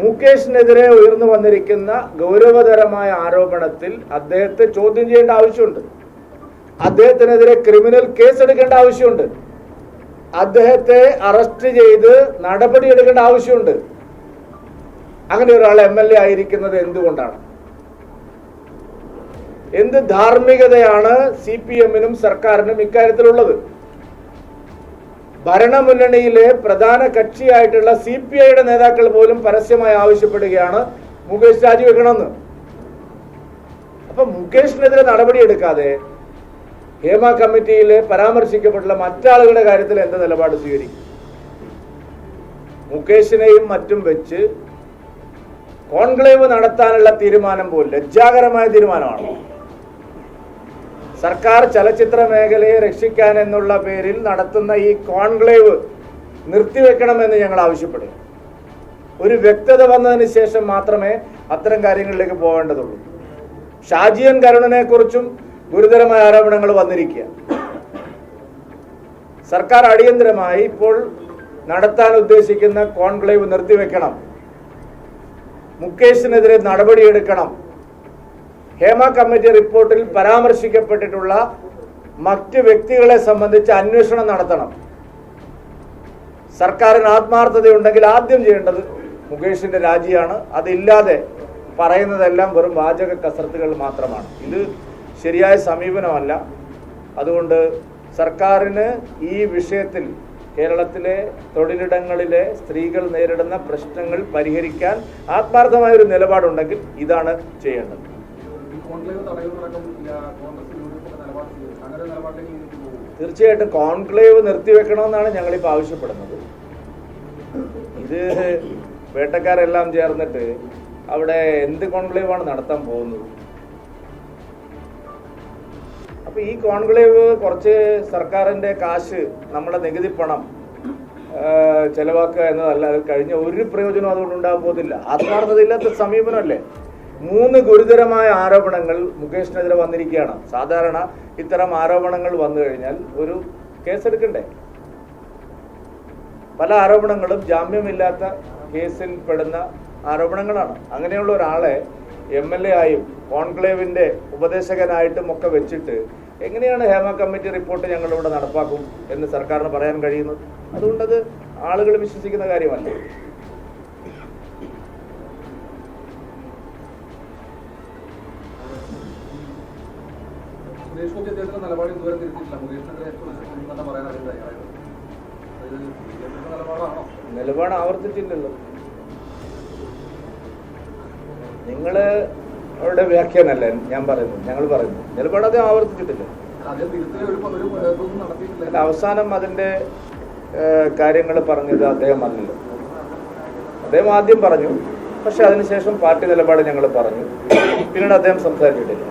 മുകേഷിനെതിരെ ഉയർന്നു വന്നിരിക്കുന്ന ഗൗരവതരമായ ആരോപണത്തിൽ അദ്ദേഹത്തെ ചോദ്യം ചെയ്യേണ്ട ആവശ്യമുണ്ട്. അദ്ദേഹത്തിനെതിരെ ക്രിമിനൽ കേസെടുക്കേണ്ട ആവശ്യമുണ്ട്. അദ്ദേഹത്തെ അറസ്റ്റ് ചെയ്ത് നടപടിയെടുക്കേണ്ട ആവശ്യമുണ്ട്. അങ്ങനെ ഒരാൾ MLA ആയിരിക്കുന്നത് എന്തുകൊണ്ടാണ്? എന്ത് ധാർമ്മികതയാണ് CPM-നും സർക്കാരിനും ഇക്കാര്യത്തിലുള്ളത്? ഭരണമുന്നണിയിലെ പ്രധാന കക്ഷിയായിട്ടുള്ള CPI-യുടെ നേതാക്കൾ പോലും പരസ്യമായി ആവശ്യപ്പെടുകയാണ് മുകേഷ് രാജിവെക്കണമെന്ന്. അപ്പൊ മുകേഷിനെതിരെ നടപടിയെടുക്കാതെ ഹേമ കമ്മിറ്റിയിൽ പരാമർശിക്കപ്പെട്ടുള്ള മറ്റാളുകളുടെ കാര്യത്തിൽ എന്ത് നിലപാട് സ്വീകരിക്കും? മുകേഷിനെയും മറ്റും വെച്ച് കോൺക്ലേവ് നടത്താനുള്ള തീരുമാനം പോലും ലജ്ജാകരമായ തീരുമാനമാണ്. സർക്കാർ ചലച്ചിത്ര മേഖലയെ രക്ഷിക്കാൻ എന്നുള്ള പേരിൽ നടത്തുന്ന ഈ കോൺക്ലേവ് നിർത്തിവെക്കണമെന്ന് ഞങ്ങൾ ആവശ്യപ്പെടും. ഒരു വ്യക്തത വന്നതിന് ശേഷം മാത്രമേ അത്തരം കാര്യങ്ങളിലേക്ക് പോകേണ്ടതുള്ളൂ. ഷാജിയൻ കരുണനെ കുറിച്ചും ഗുരുതരമായ ആരോപണങ്ങൾ വന്നിരിക്കുക. സർക്കാർ അടിയന്തരമായി ഇപ്പോൾ നടത്താൻ ഉദ്ദേശിക്കുന്ന കോൺക്ലേവ് നിർത്തിവെക്കണം. മുകേഷിനെതിരെ നടപടിയെടുക്കണം. ഹേമ കമ്മിറ്റി റിപ്പോർട്ടിൽ പരാമർശിക്കപ്പെട്ടിട്ടുള്ള മറ്റ് വ്യക്തികളെ സംബന്ധിച്ച് അന്വേഷണം നടത്തണം. സർക്കാരിന് ആത്മാർത്ഥതയുണ്ടെങ്കിൽ ആദ്യം ചെയ്യേണ്ടത് മുകേഷിന്റെ രാജിയാണ്. അതില്ലാതെ പറയുന്നതെല്ലാം വെറും വാചക കസർത്തുകൾ മാത്രമാണ്. ഇത് ശരിയായ സമീപനമല്ല. അതുകൊണ്ട് സർക്കാരിന് ഈ വിഷയത്തിൽ കേരളത്തിലെ തൊഴിലിടങ്ങളിലെ സ്ത്രീകൾ നേരിടുന്ന പ്രശ്നങ്ങൾ പരിഹരിക്കാൻ ആത്മാർത്ഥമായ ഒരു നിലപാടുണ്ടെങ്കിൽ ഇതാണ് ചെയ്യേണ്ടത്. തീർച്ചയായിട്ടും കോൺക്ലേവ് നിർത്തിവെക്കണമെന്നാണ് ഞങ്ങളിപ്പോൾ ആവശ്യപ്പെടുന്നത്. ഇത് വേട്ടക്കാരെല്ലാം ചേർന്നിട്ട് അവിടെ എന്ത് കോൺക്ലേവാണ് നടത്താൻ പോകുന്നത്? അപ്പോൾ ഈ കോൺക്ലേവ് കുറച്ച് സർക്കാരിൻ്റെ കാശ്, നമ്മുടെ നികുതി പണം ചെലവാക്കുക എന്നതല്ല. അത് കഴിഞ്ഞ ഒരു പ്രയോജനം അതുകൊണ്ടുണ്ടാകാൻ പോകുന്നില്ല. ആത്മാർത്ഥതയില്ലാത്ത സമീപനമല്ലേ? 3 ഗുരുതരമായ ആരോപണങ്ങൾ മുകേഷിനെതിരെ വന്നിരിക്കുകയാണ്. സാധാരണ ഇത്തരം ആരോപണങ്ങൾ വന്നു കഴിഞ്ഞാൽ ഒരു കേസെടുക്കണ്ടേ? പല ആരോപണങ്ങളും ജാമ്യമില്ലാത്ത കേസിൽ പെടുന്ന ആരോപണങ്ങളാണ്. അങ്ങനെയുള്ള ഒരാളെ MLA ആയും കോൺക്ലേവിൻ്റെ ഉപദേശകനായിട്ടും ഒക്കെ വെച്ചിട്ട് എങ്ങനെയാണ് ഹേമ കമ്മിറ്റി റിപ്പോർട്ട് ഞങ്ങളിവിടെ നടപ്പാക്കും എന്ന് സർക്കാരിന് പറയാൻ കഴിയുന്നത്? അതുകൊണ്ടത് ആളുകൾ വിശ്വസിക്കുന്ന കാര്യമല്ല. നിലപാട് ആവർത്തിച്ചില്ലല്ലോ. നിങ്ങള് അവരുടെ വ്യാഖ്യാനല്ലേ ഞാൻ പറയുന്നത്? ഞങ്ങൾ പറയുന്നു നിലപാട് അത് ആവർത്തിച്ചിട്ടില്ല. അവസാനം അതിന്റെ കാര്യങ്ങൾ പറഞ്ഞത് അദ്ദേഹം അല്ലല്ലോ. അദ്ദേഹം ആദ്യം പറഞ്ഞു, പക്ഷെ അതിനുശേഷം പാർട്ടി നിലപാട് ഞങ്ങൾ പറഞ്ഞു. പിന്നീട് അദ്ദേഹം സംസാരിച്ചിട്ടില്ല.